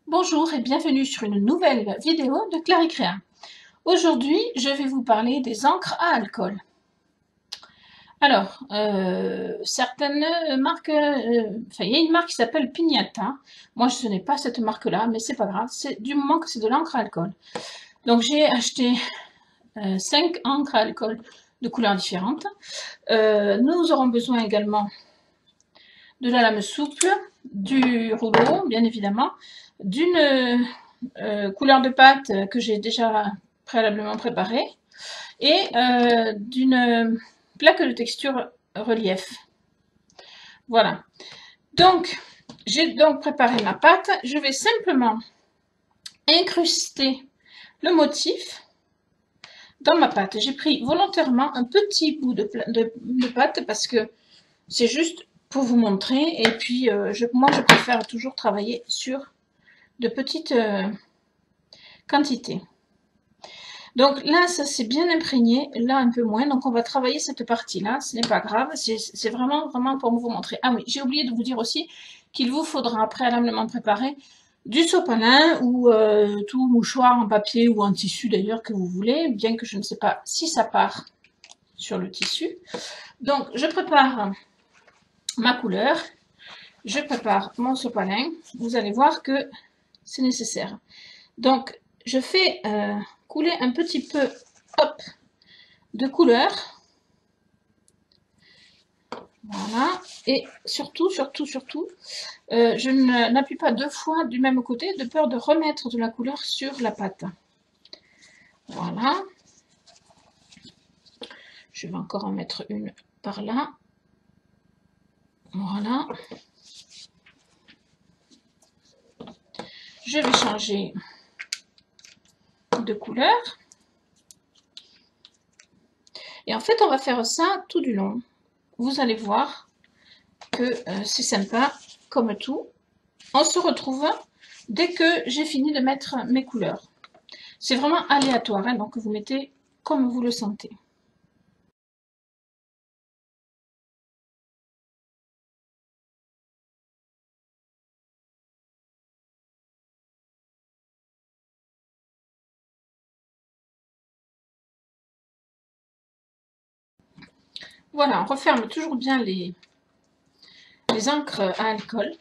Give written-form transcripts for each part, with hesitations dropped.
Bonjour et bienvenue sur une nouvelle vidéo de Claricréa. Aujourd'hui, je vais vous parler des encres à alcool. Alors, certaines marques, il y a une marque qui s'appelle Pignata. Moi, ce n'est pas cette marque-là, mais c'est pas grave, c'est du moment que c'est de l'encre à alcool. Donc, j'ai acheté 5 encres à alcool de couleurs différentes. Nous aurons besoin également de la lame souple, du rouleau, bien évidemment, d'une couleur de pâte que j'ai déjà préalablement préparée et d'une plaque de texture relief. Voilà. Donc, j'ai donc préparé ma pâte. Je vais simplement incruster le motif dans ma pâte. J'ai pris volontairement un petit bout de pâte parce que c'est juste pour vous montrer. Et puis, moi, je préfère toujours travailler sur de petites quantités. Donc là, ça s'est bien imprégné, là un peu moins. Donc on va travailler cette partie-là, ce n'est pas grave, c'est vraiment pour vous montrer. Ah oui, j'ai oublié de vous dire aussi qu'il vous faudra préalablement préparer du sopalin ou tout mouchoir en papier ou en tissu d'ailleurs que vous voulez, bien que je ne sais pas si ça part sur le tissu. Donc je prépare ma couleur, je prépare mon sopalin, vous allez voir que c'est nécessaire. Donc je fais couler un petit peu, hop, de couleur. Voilà. Et surtout, je n'appuie pas 2 fois du même côté, de peur de remettre de la couleur sur la pâte. Voilà. Je vais encore en mettre une par là. Voilà. Je vais changer de couleur. Et en fait, on va faire ça tout du long. Vous allez voir que c'est sympa, comme tout. On se retrouve dès que j'ai fini de mettre mes couleurs. C'est vraiment aléatoire, hein, donc vous mettez comme vous le sentez. Voilà, on referme toujours bien les encres à alcool,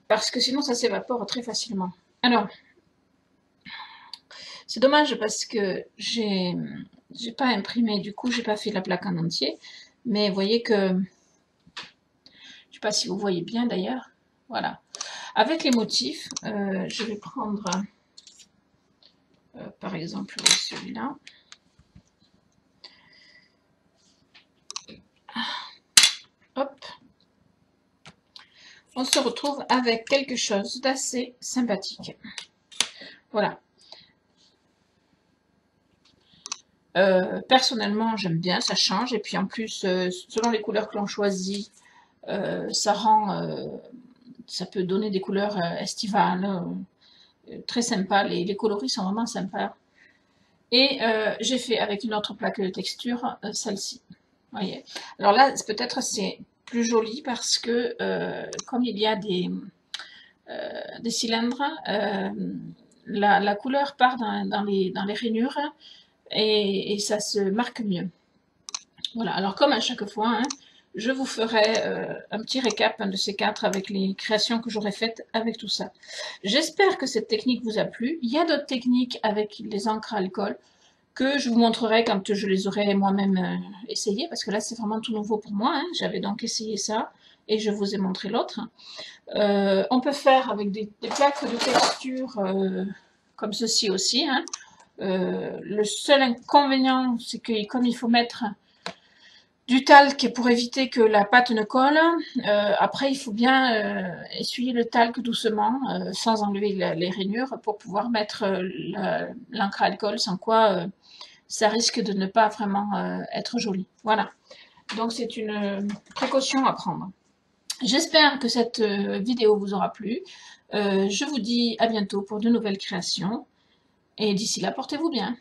parce que sinon ça s'évapore très facilement. Alors, c'est dommage parce que j'ai pas imprimé, du coup j'ai pas fait la plaque en entier, mais vous voyez que, je sais pas si vous voyez bien d'ailleurs, voilà. Avec les motifs, je vais prendre par exemple celui-là. Hop. On se retrouve avec quelque chose d'assez sympathique. Voilà. Personnellement, j'aime bien, ça change. Et puis en plus, selon les couleurs que l'on choisit, ça peut donner des couleurs estivales, très sympas. Les coloris sont vraiment sympas. Et j'ai fait avec une autre plaque de texture, celle-ci. Voyez. Alors là, peut-être c'est plus joli parce que comme il y a des cylindres, la couleur part dans les rainures et ça se marque mieux. Voilà, alors comme à chaque fois, hein, je vous ferai un petit récap de ces 4 avec les créations que j'aurai faites avec tout ça. J'espère que cette technique vous a plu. Il y a d'autres techniques avec les encres à alcool que je vous montrerai quand je les aurai moi-même essayées, parce que là c'est vraiment tout nouveau pour moi, hein. J'avais donc essayé ça et je vous ai montré l'autre. On peut faire avec des plaques de texture comme ceci aussi, hein. Le seul inconvénient, c'est que comme il faut mettre du talc pour éviter que la pâte ne colle, après il faut bien essuyer le talc doucement, sans enlever les rainures, pour pouvoir mettre l'encre à alcool, sans quoi ça risque de ne pas vraiment être joli. Voilà, donc c'est une précaution à prendre. J'espère que cette vidéo vous aura plu. Je vous dis à bientôt pour de nouvelles créations. Et d'ici là, portez-vous bien.